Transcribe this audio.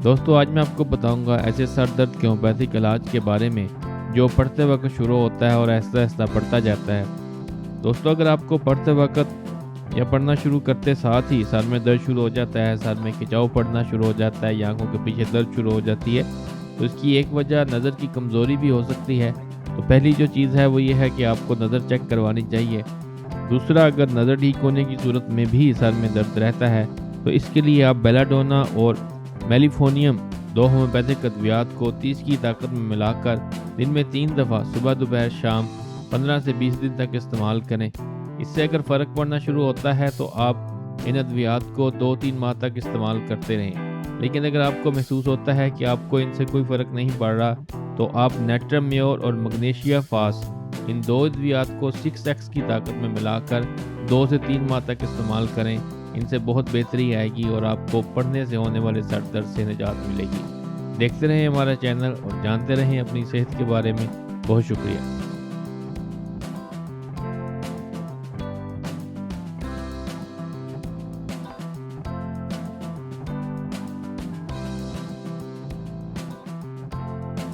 دوستوں آج میں آپ کو بتاؤں گا ایسے سر درد کے ہومیوپیتھک علاج کے بارے میں جو پڑھتے وقت شروع ہوتا ہے اور آہستہ آہستہ بڑھتا جاتا ہے۔ دوستوں اگر آپ کو پڑھتے وقت یا پڑھنا شروع کرتے ساتھ ہی سر میں درد شروع ہو جاتا ہے، سر میں کھچاؤ پڑنا شروع ہو جاتا ہے یا آنکھوں کے پیچھے درد شروع ہو جاتی ہے، تو اس کی ایک وجہ نظر کی کمزوری بھی ہو سکتی ہے۔ تو پہلی جو چیز ہے وہ یہ ہے کہ آپ کو نظر چیک کروانی چاہیے۔ دوسرا، اگر نظر ٹھیک ہونے کی صورت میں بھی سر میں درد رہتا ہے تو اس کے لیے آپ بیلاڈونا اور میلیفونیم 2 ہومیوپیتھک ادویات کو 30 کی طاقت میں ملا کر دن میں 3 دفعہ صبح دوپہر شام 15 سے 20 دن تک استعمال کریں۔ اس سے اگر فرق پڑنا شروع ہوتا ہے تو آپ ان ادویات کو 2-3 ماہ تک استعمال کرتے رہیں، لیکن اگر آپ کو محسوس ہوتا ہے کہ آپ کو ان سے کوئی فرق نہیں پڑ رہا تو آپ نیٹرم میور اور مگنیشیا فاس ان 2 ادویات کو 6x کی طاقت میں ملا کر 2 سے 3 ماہ تک استعمال کریں۔ ان سے بہت بہتری آئے گی اور آپ کو پڑھنے سے ہونے والے سر درد سے نجات ملے گی۔ دیکھتے رہیں ہمارا چینل اور جانتے رہیں اپنی صحت کے بارے میں۔ بہت شکریہ۔